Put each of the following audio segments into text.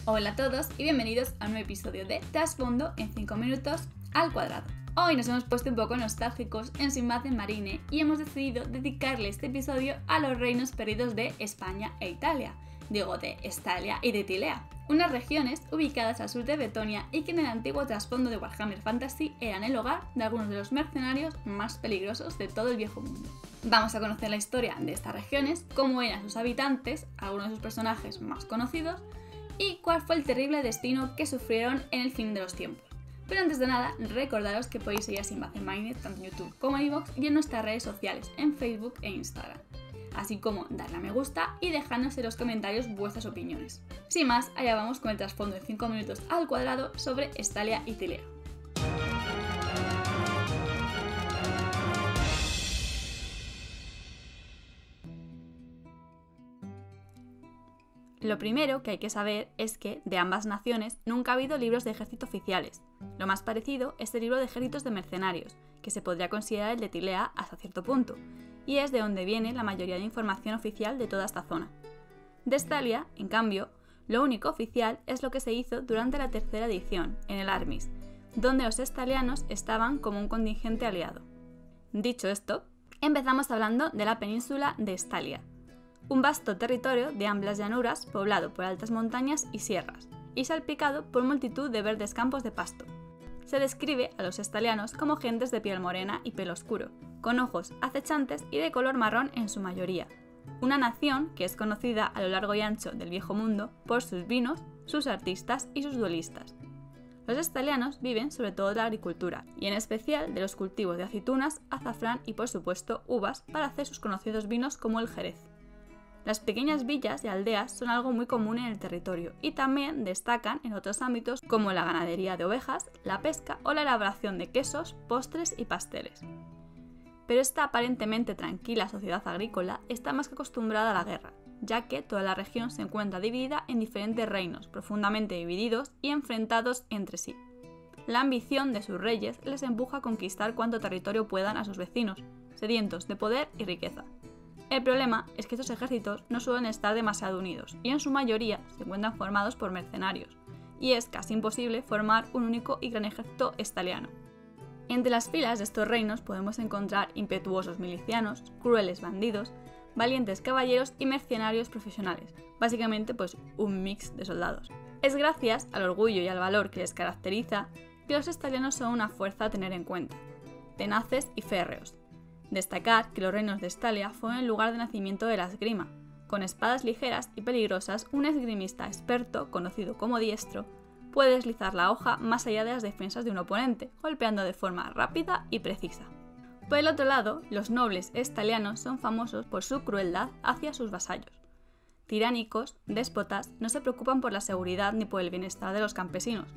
Hola a todos y bienvenidos a un nuevo episodio de Trasfondo en 5 minutos al cuadrado. Hoy nos hemos puesto un poco nostálgicos en Sinbad en Marine y hemos decidido dedicarle este episodio a los reinos perdidos de España e Italia, de Estalia y de Tilea, unas regiones ubicadas al sur de Bretonia y que en el antiguo trasfondo de Warhammer Fantasy eran el hogar de algunos de los mercenarios más peligrosos de todo el viejo mundo. Vamos a conocer la historia de estas regiones, cómo eran sus habitantes, algunos de sus personajes más conocidos y cuál fue el terrible destino que sufrieron en el fin de los tiempos. Pero antes de nada, recordaros que podéis seguir a Sinbad en Marine tanto en YouTube como en iVoox y en nuestras redes sociales, en Facebook e Instagram. Así como darle a me gusta y dejadnos en los comentarios vuestras opiniones. Sin más, allá vamos con el trasfondo de 5 minutos al cuadrado sobre Estalia y Tilea. Lo primero que hay que saber es que de ambas naciones nunca ha habido libros de ejército oficiales. Lo más parecido es el libro de ejércitos de mercenarios, que se podría considerar el de Tilea hasta cierto punto, y es de donde viene la mayoría de información oficial de toda esta zona. De Estalia, en cambio, lo único oficial es lo que se hizo durante la tercera edición, en el Armis, donde los estalianos estaban como un contingente aliado. Dicho esto, empezamos hablando de la península de Estalia, un vasto territorio de amplias llanuras poblado por altas montañas y sierras, y salpicado por multitud de verdes campos de pasto. Se describe a los estalianos como gentes de piel morena y pelo oscuro, con ojos acechantes y de color marrón en su mayoría. Una nación que es conocida a lo largo y ancho del viejo mundo por sus vinos, sus artistas y sus duelistas. Los estalianos viven sobre todo de la agricultura, y en especial de los cultivos de aceitunas, azafrán y por supuesto uvas para hacer sus conocidos vinos como el Jerez. Las pequeñas villas y aldeas son algo muy común en el territorio y también destacan en otros ámbitos como la ganadería de ovejas, la pesca o la elaboración de quesos, postres y pasteles. Pero esta aparentemente tranquila sociedad agrícola está más que acostumbrada a la guerra, ya que toda la región se encuentra dividida en diferentes reinos, profundamente divididos y enfrentados entre sí. La ambición de sus reyes les empuja a conquistar cuanto territorio puedan a sus vecinos, sedientos de poder y riqueza. El problema es que estos ejércitos no suelen estar demasiado unidos y en su mayoría se encuentran formados por mercenarios, y es casi imposible formar un único y gran ejército estaliano. Entre las filas de estos reinos podemos encontrar impetuosos milicianos, crueles bandidos, valientes caballeros y mercenarios profesionales, básicamente pues un mix de soldados. Es gracias al orgullo y al valor que les caracteriza que los estalianos son una fuerza a tener en cuenta, tenaces y férreos. Destacar que los reinos de Estalia fueron el lugar de nacimiento de la esgrima. Con espadas ligeras y peligrosas, un esgrimista experto, conocido como diestro, puede deslizar la hoja más allá de las defensas de un oponente, golpeando de forma rápida y precisa. Por el otro lado, los nobles estalianos son famosos por su crueldad hacia sus vasallos. Tiránicos, déspotas, no se preocupan por la seguridad ni por el bienestar de los campesinos.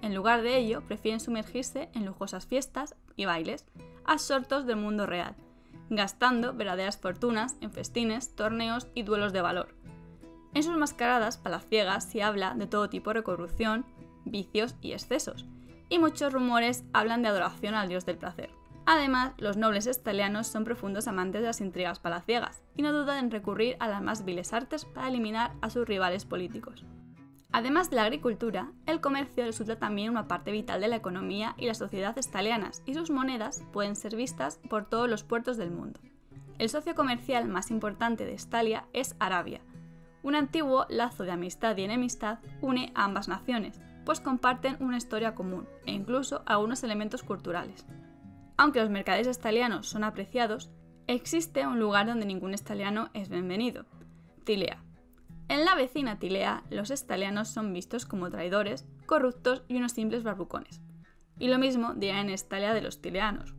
En lugar de ello, prefieren sumergirse en lujosas fiestas y bailes, absortos del mundo real, gastando verdaderas fortunas en festines, torneos y duelos de valor. En sus mascaradas palaciegas se habla de todo tipo de corrupción, vicios y excesos, y muchos rumores hablan de adoración al dios del placer. Además, los nobles estalianos son profundos amantes de las intrigas palaciegas, y no dudan en recurrir a las más viles artes para eliminar a sus rivales políticos. Además de la agricultura, el comercio resulta también una parte vital de la economía y la sociedad estalianas, y sus monedas pueden ser vistas por todos los puertos del mundo. El socio comercial más importante de Estalia es Arabia. Un antiguo lazo de amistad y enemistad une a ambas naciones, pues comparten una historia común e incluso algunos elementos culturales. Aunque los mercaderes estalianos son apreciados, existe un lugar donde ningún estaliano es bienvenido: Tilea. En la vecina Tilea, los estalianos son vistos como traidores, corruptos y unos simples barbucones. Y lo mismo dirán en Estalia de los tileanos.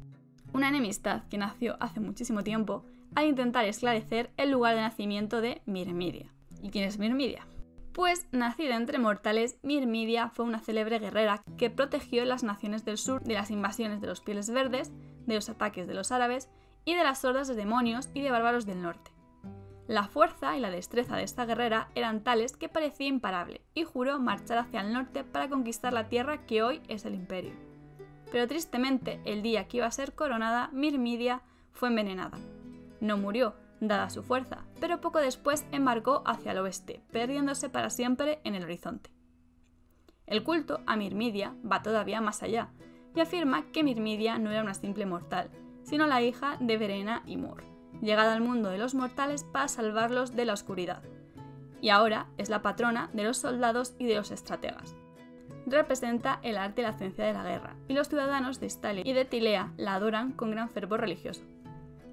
Una enemistad que nació hace muchísimo tiempo al intentar esclarecer el lugar de nacimiento de Mirmidia. ¿Y quién es Mirmidia? Pues, nacida entre mortales, Mirmidia fue una célebre guerrera que protegió las naciones del sur de las invasiones de los Pieles Verdes, de los ataques de los árabes y de las hordas de demonios y de bárbaros del norte. La fuerza y la destreza de esta guerrera eran tales que parecía imparable y juró marchar hacia el norte para conquistar la tierra que hoy es el imperio. Pero tristemente, el día que iba a ser coronada, Mirmidia fue envenenada. No murió, dada su fuerza, pero poco después embarcó hacia el oeste, perdiéndose para siempre en el horizonte. El culto a Mirmidia va todavía más allá y afirma que Mirmidia no era una simple mortal, sino la hija de Verena y Mor, llegada al mundo de los mortales para salvarlos de la oscuridad. Y ahora es la patrona de los soldados y de los estrategas. Representa el arte y la ciencia de la guerra, y los ciudadanos de Estalia y de Tilea la adoran con gran fervor religioso.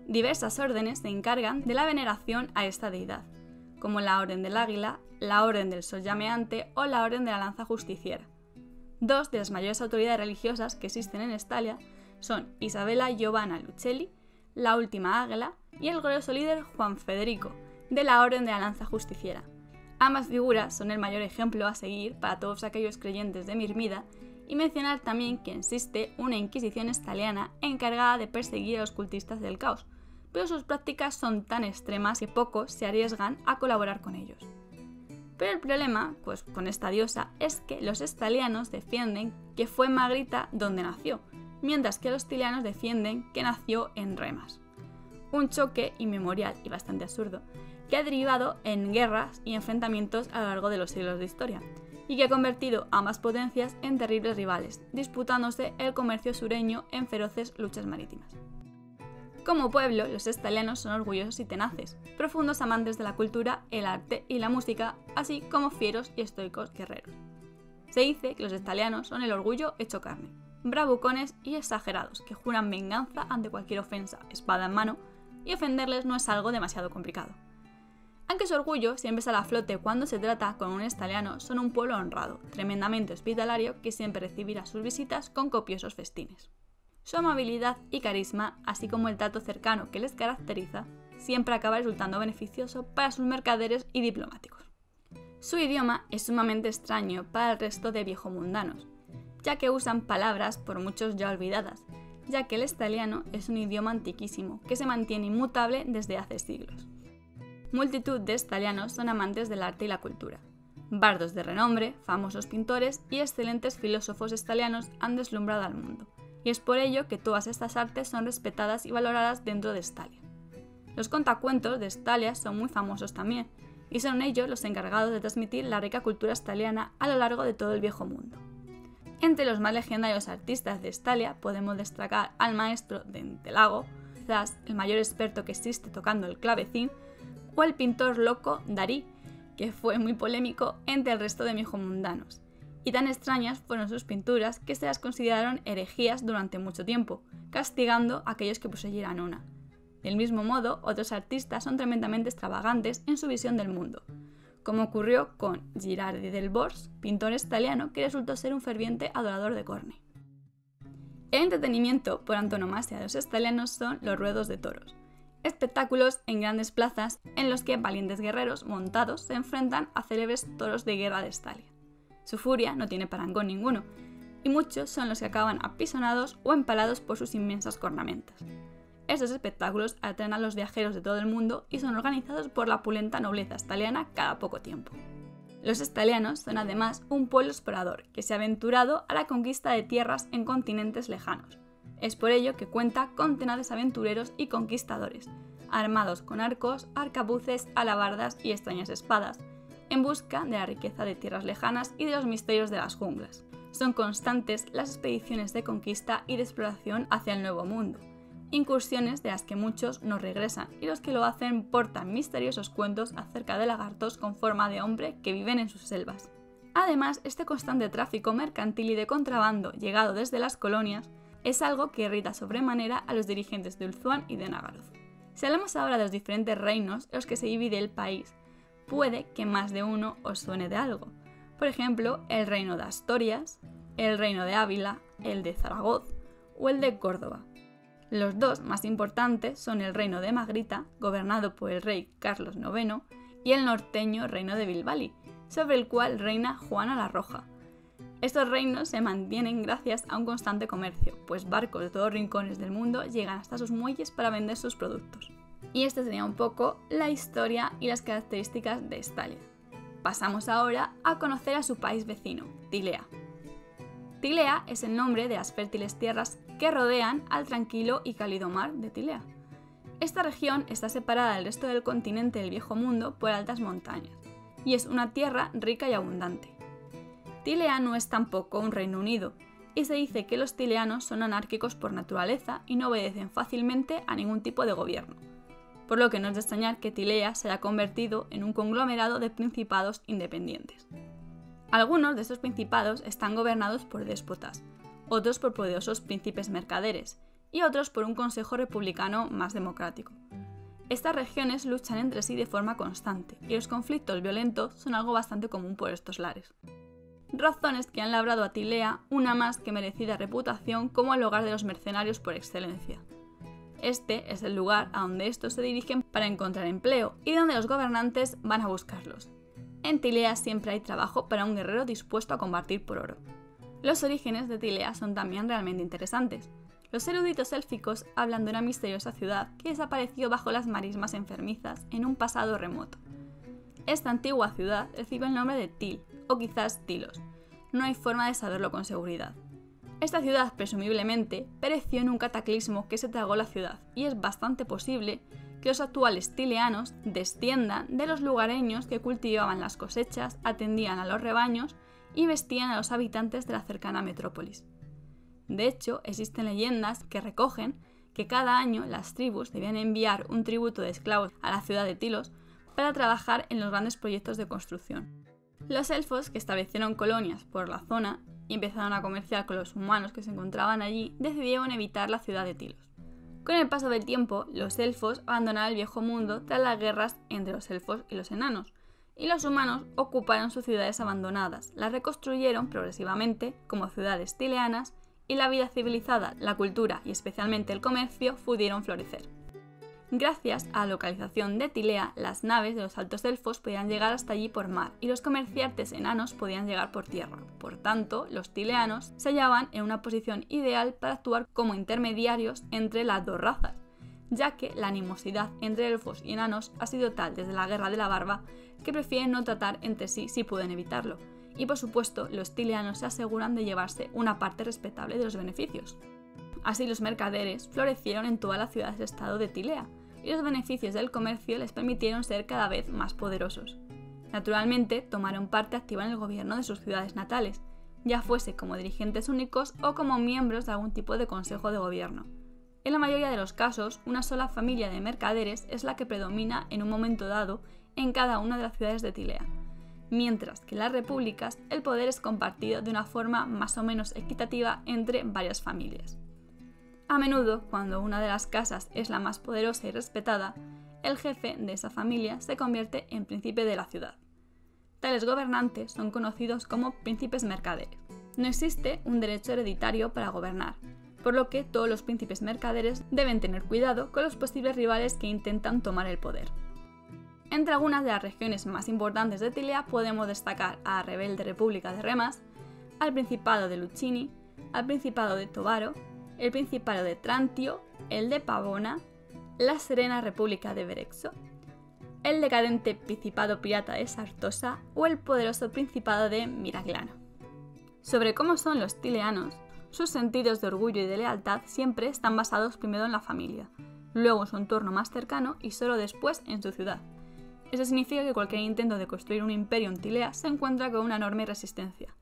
Diversas órdenes se encargan de la veneración a esta deidad, como la Orden del Águila, la Orden del Sol Llameante o la Orden de la Lanza Justiciera. Dos de las mayores autoridades religiosas que existen en Estalia son Isabella Giovanna Lucelli, la Última Águila, y el glorioso líder Juan Federico, de la Orden de la Lanza Justiciera. Ambas figuras son el mayor ejemplo a seguir para todos aquellos creyentes de Mirmida, y mencionar también que existe una Inquisición estaliana encargada de perseguir a los cultistas del caos, pero sus prácticas son tan extremas que pocos se arriesgan a colaborar con ellos. Pero el problema, pues, con esta diosa es que los estalianos defienden que fue en Magrita donde nació, mientras que los tilianos defienden que nació en Remas. Un choque inmemorial y bastante absurdo, que ha derivado en guerras y enfrentamientos a lo largo de los siglos de historia, y que ha convertido a ambas potencias en terribles rivales, disputándose el comercio sureño en feroces luchas marítimas. Como pueblo, los estalianos son orgullosos y tenaces, profundos amantes de la cultura, el arte y la música, así como fieros y estoicos guerreros. Se dice que los estalianos son el orgullo hecho carne, bravucones y exagerados, que juran venganza ante cualquier ofensa, espada en mano, y ofenderles no es algo demasiado complicado. Aunque su orgullo siempre sale a flote cuando se trata con un estaliano, son un pueblo honrado, tremendamente hospitalario, que siempre recibirá sus visitas con copiosos festines. Su amabilidad y carisma, así como el trato cercano que les caracteriza, siempre acaba resultando beneficioso para sus mercaderes y diplomáticos. Su idioma es sumamente extraño para el resto de viejomundanos, ya que usan palabras por muchos ya olvidadas, ya que el estaliano es un idioma antiquísimo que se mantiene inmutable desde hace siglos. Multitud de estalianos son amantes del arte y la cultura. Bardos de renombre, famosos pintores y excelentes filósofos estalianos han deslumbrado al mundo, y es por ello que todas estas artes son respetadas y valoradas dentro de Estalia. Los contacuentos de Estalia son muy famosos también, y son ellos los encargados de transmitir la rica cultura estaliana a lo largo de todo el viejo mundo. Entre los más legendarios artistas de Estalia podemos destacar al maestro de Entelago, quizás el mayor experto que existe tocando el clavecín, o el pintor loco Darí, que fue muy polémico entre el resto de viejomundanos. Y tan extrañas fueron sus pinturas que se las consideraron herejías durante mucho tiempo, castigando a aquellos que poseyeran una. Del mismo modo, otros artistas son tremendamente extravagantes en su visión del mundo, como ocurrió con Girardi del Bors, pintor estaliano que resultó ser un ferviente adorador de Corne. El entretenimiento por antonomasia de los estalianos son los ruedos de toros, espectáculos en grandes plazas en los que valientes guerreros montados se enfrentan a célebres toros de guerra de Estalia. Su furia no tiene parangón ninguno, y muchos son los que acaban apisonados o empalados por sus inmensas cornamentas. Estos espectáculos atraen a los viajeros de todo el mundo y son organizados por la opulenta nobleza estaliana cada poco tiempo. Los estalianos son además un pueblo explorador que se ha aventurado a la conquista de tierras en continentes lejanos. Es por ello que cuenta con tenaces aventureros y conquistadores, armados con arcos, arcabuces, alabardas y extrañas espadas, en busca de la riqueza de tierras lejanas y de los misterios de las junglas. Son constantes las expediciones de conquista y de exploración hacia el Nuevo Mundo, incursiones de las que muchos no regresan y los que lo hacen portan misteriosos cuentos acerca de lagartos con forma de hombre que viven en sus selvas. Además, este constante tráfico mercantil y de contrabando llegado desde las colonias es algo que irrita sobremanera a los dirigentes de Ulthuan y de Nagaroth. Si hablamos ahora de los diferentes reinos en los que se divide el país, puede que más de uno os suene de algo. Por ejemplo, el reino de Asturias, el reino de Ávila, el de Zaragoza o el de Córdoba. Los dos más importantes son el reino de Magrita, gobernado por el rey Carlos IX, y el norteño reino de Bilbali, sobre el cual reina Juana la Roja. Estos reinos se mantienen gracias a un constante comercio, pues barcos de todos rincones del mundo llegan hasta sus muelles para vender sus productos. Y esta sería un poco la historia y las características de Estalia. Pasamos ahora a conocer a su país vecino, Tilea. Tilea es el nombre de las fértiles tierras que rodean al tranquilo y cálido mar de Tilea. Esta región está separada del resto del continente del Viejo Mundo por altas montañas, y es una tierra rica y abundante. Tilea no es tampoco un Reino Unido, y se dice que los tileanos son anárquicos por naturaleza y no obedecen fácilmente a ningún tipo de gobierno, por lo que no es de extrañar que Tilea se haya convertido en un conglomerado de principados independientes. Algunos de estos principados están gobernados por déspotas, otros por poderosos príncipes mercaderes y otros por un consejo republicano más democrático. Estas regiones luchan entre sí de forma constante y los conflictos violentos son algo bastante común por estos lares. Razones que han labrado a Tilea una más que merecida reputación como el hogar de los mercenarios por excelencia. Este es el lugar a donde estos se dirigen para encontrar empleo y donde los gobernantes van a buscarlos. En Tilea siempre hay trabajo para un guerrero dispuesto a combatir por oro. Los orígenes de Tilea son también realmente interesantes. Los eruditos élficos hablan de una misteriosa ciudad que desapareció bajo las marismas enfermizas en un pasado remoto. Esta antigua ciudad recibe el nombre de Til, o quizás Tilos. No hay forma de saberlo con seguridad. Esta ciudad, presumiblemente, pereció en un cataclismo que se tragó la ciudad, y es bastante posible que los actuales tileanos desciendan de los lugareños que cultivaban las cosechas, atendían a los rebaños y vestían a los habitantes de la cercana metrópolis. De hecho, existen leyendas que recogen que cada año las tribus debían enviar un tributo de esclavos a la ciudad de Tilos para trabajar en los grandes proyectos de construcción. Los elfos, que establecieron colonias por la zona y empezaron a comerciar con los humanos que se encontraban allí, decidieron evitar la ciudad de Tilos. Con el paso del tiempo, los elfos abandonaron el viejo mundo tras las guerras entre los elfos y los enanos, y los humanos ocuparon sus ciudades abandonadas, las reconstruyeron progresivamente como ciudades tileanas y la vida civilizada, la cultura y especialmente el comercio pudieron florecer. Gracias a la localización de Tilea, las naves de los altos elfos podían llegar hasta allí por mar y los comerciantes enanos podían llegar por tierra. Por tanto, los tileanos se hallaban en una posición ideal para actuar como intermediarios entre las dos razas, ya que la animosidad entre elfos y enanos ha sido tal desde la Guerra de la Barba que prefieren no tratar entre sí si pueden evitarlo. Y por supuesto, los tileanos se aseguran de llevarse una parte respetable de los beneficios. Así los mercaderes florecieron en todas las ciudades-estado de Tilea, y los beneficios del comercio les permitieron ser cada vez más poderosos. Naturalmente, tomaron parte activa en el gobierno de sus ciudades natales, ya fuese como dirigentes únicos o como miembros de algún tipo de consejo de gobierno. En la mayoría de los casos, una sola familia de mercaderes es la que predomina en un momento dado en cada una de las ciudades de Tilea, mientras que en las repúblicas el poder es compartido de una forma más o menos equitativa entre varias familias. A menudo, cuando una de las casas es la más poderosa y respetada, el jefe de esa familia se convierte en príncipe de la ciudad. Tales gobernantes son conocidos como príncipes mercaderes. No existe un derecho hereditario para gobernar, por lo que todos los príncipes mercaderes deben tener cuidado con los posibles rivales que intentan tomar el poder. Entre algunas de las regiones más importantes de Tilea podemos destacar a la rebelde República de Remas, al Principado de Lucchini, al Principado de Tobaro, el Principado de Trantio, el de Pavona, la serena República de Berexo, el decadente Principado Pirata de Sartosa o el poderoso Principado de Miragliano. Sobre cómo son los tileanos, sus sentidos de orgullo y de lealtad siempre están basados primero en la familia, luego en su entorno más cercano y solo después en su ciudad. Eso significa que cualquier intento de construir un imperio en Tilea se encuentra con una enorme resistencia.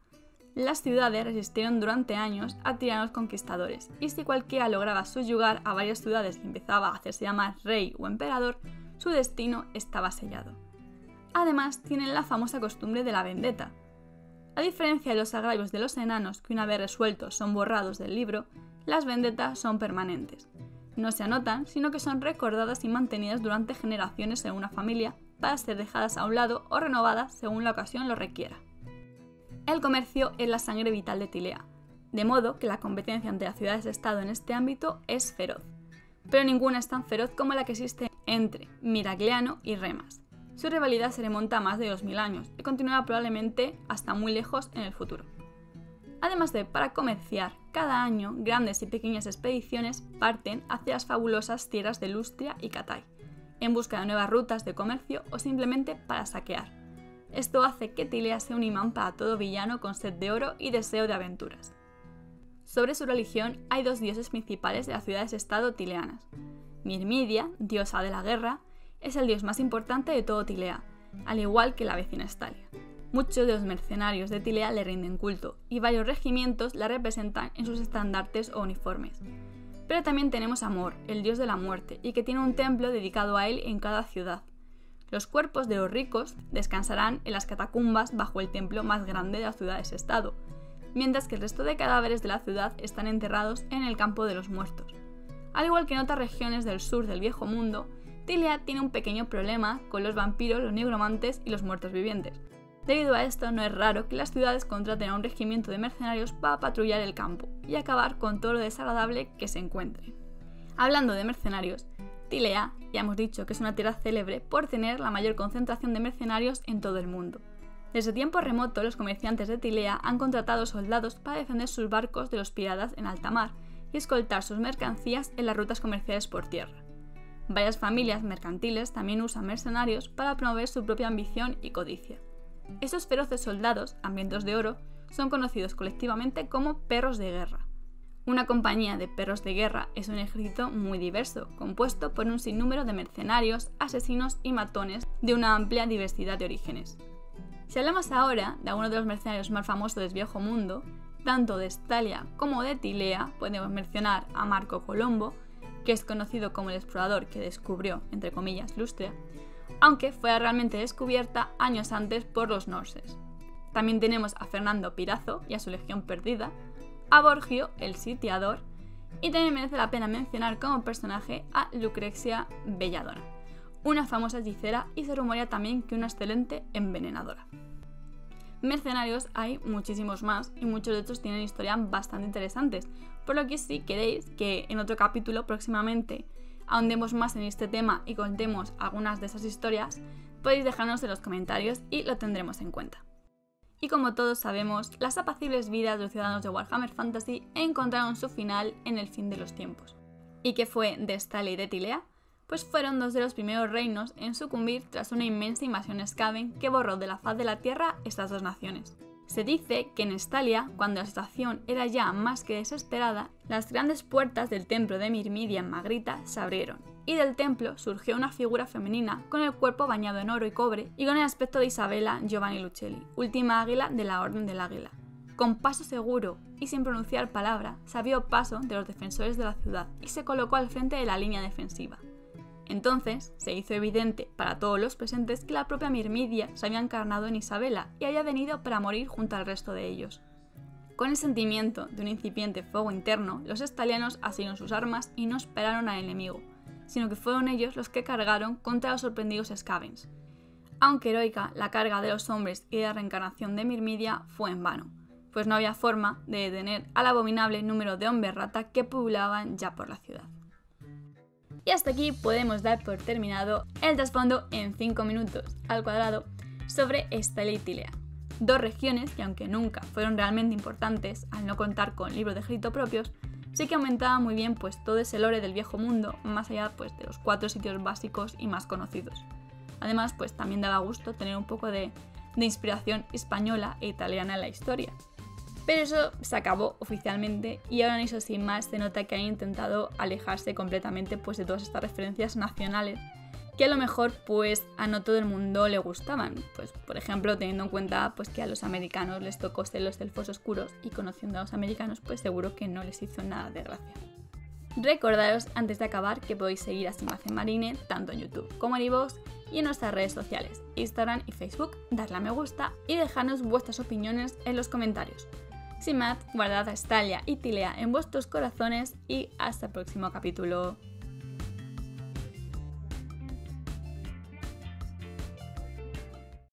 Las ciudades resistieron durante años a tiranos conquistadores, y si cualquiera lograba subyugar a varias ciudades y empezaba a hacerse llamar rey o emperador, su destino estaba sellado. Además, tienen la famosa costumbre de la vendetta. A diferencia de los agravios de los enanos, que una vez resueltos son borrados del libro, las vendettas son permanentes. No se anotan, sino que son recordadas y mantenidas durante generaciones en una familia para ser dejadas a un lado o renovadas según la ocasión lo requiera. El comercio es la sangre vital de Tilea, de modo que la competencia entre las ciudades-estado en este ámbito es feroz, pero ninguna es tan feroz como la que existe entre Miragliano y Remas. Su rivalidad se remonta a más de 2000 años y continuará probablemente hasta muy lejos en el futuro. Además de para comerciar, cada año grandes y pequeñas expediciones parten hacia las fabulosas tierras de Lustria y Catay, en busca de nuevas rutas de comercio o simplemente para saquear. Esto hace que Tilea sea un imán para todo villano con sed de oro y deseo de aventuras. Sobre su religión hay dos dioses principales de las ciudades-estado tileanas. Mirmidia, diosa de la guerra, es el dios más importante de todo Tilea, al igual que la vecina Estalia. Muchos de los mercenarios de Tilea le rinden culto, y varios regimientos la representan en sus estandartes o uniformes. Pero también tenemos a Mor, el dios de la muerte, y que tiene un templo dedicado a él en cada ciudad. Los cuerpos de los ricos descansarán en las catacumbas bajo el templo más grande de las ciudades-estado, mientras que el resto de cadáveres de la ciudad están enterrados en el campo de los muertos. Al igual que en otras regiones del sur del Viejo Mundo, Tilea tiene un pequeño problema con los vampiros, los nigromantes y los muertos vivientes. Debido a esto, no es raro que las ciudades contraten a un regimiento de mercenarios para patrullar el campo y acabar con todo lo desagradable que se encuentre. Hablando de mercenarios, Tilea, ya hemos dicho que es una tierra célebre por tener la mayor concentración de mercenarios en todo el mundo. Desde tiempo remoto, los comerciantes de Tilea han contratado soldados para defender sus barcos de los piratas en alta mar y escoltar sus mercancías en las rutas comerciales por tierra. Varias familias mercantiles también usan mercenarios para promover su propia ambición y codicia. Estos feroces soldados, hambrientos de oro, son conocidos colectivamente como perros de guerra. Una compañía de perros de guerra es un ejército muy diverso, compuesto por un sinnúmero de mercenarios, asesinos y matones de una amplia diversidad de orígenes. Si hablamos ahora de uno de los mercenarios más famosos del Viejo Mundo, tanto de Estalia como de Tilea, podemos mencionar a Marco Colombo, que es conocido como el explorador que descubrió, entre comillas, Lustria, aunque fue realmente descubierta años antes por los norses. También tenemos a Fernando Pirazo y a su legión perdida, a Borgio, el sitiador, y también merece la pena mencionar como personaje a Lucrecia Belladona, una famosa hechicera y se rumorea también que una excelente envenenadora. Mercenarios hay muchísimos más y muchos de estos tienen historias bastante interesantes, por lo que si queréis que en otro capítulo próximamente ahondemos más en este tema y contemos algunas de esas historias, podéis dejarnos en los comentarios y lo tendremos en cuenta. Y como todos sabemos, las apacibles vidas de los ciudadanos de Warhammer Fantasy encontraron su final en el fin de los tiempos. ¿Y qué fue de Estalia y de Tilea? Pues fueron dos de los primeros reinos en sucumbir tras una inmensa invasión Skaven que borró de la faz de la tierra estas dos naciones. Se dice que en Estalia, cuando la situación era ya más que desesperada, las grandes puertas del templo de Mirmidia en Magrita se abrieron, y del templo surgió una figura femenina con el cuerpo bañado en oro y cobre y con el aspecto de Isabella Giovanni Lucelli, última águila de la Orden del Águila. Con paso seguro y sin pronunciar palabra, se abrió paso de los defensores de la ciudad y se colocó al frente de la línea defensiva. Entonces se hizo evidente para todos los presentes que la propia Mirmidia se había encarnado en Isabella y había venido para morir junto al resto de ellos. Con el sentimiento de un incipiente fuego interno, los estalianos asieron sus armas y no esperaron al enemigo, sino que fueron ellos los que cargaron contra los sorprendidos Skavens. Aunque heroica, la carga de los hombres y de la reencarnación de Mirmidia fue en vano, pues no había forma de detener al abominable número de hombres rata que pululaban ya por la ciudad. Y hasta aquí podemos dar por terminado el trasfondo en 5 minutos al cuadrado sobre Estalia y Tilea, dos regiones que aunque nunca fueron realmente importantes al no contar con libros de ejército propios, sí que aumentaba muy bien pues todo ese lore del Viejo Mundo más allá pues de los 4 sitios básicos y más conocidos. Además pues también daba gusto tener un poco de inspiración española e italiana en la historia. Pero eso se acabó oficialmente y ahora en eso sin más se nota que han intentado alejarse completamente pues de todas estas referencias nacionales que a lo mejor pues a no todo el mundo le gustaban, pues por ejemplo teniendo en cuenta pues que a los americanos les tocó ser los elfos oscuros y conociendo a los americanos pues seguro que no les hizo nada de gracia. Recordaros antes de acabar que podéis seguir a Simacenmarine tanto en YouTube como en iVoox y en nuestras redes sociales, Instagram y Facebook, darle a me gusta y dejarnos vuestras opiniones en los comentarios. Sin más, guardad a Estalia y Tilea en vuestros corazones y hasta el próximo capítulo.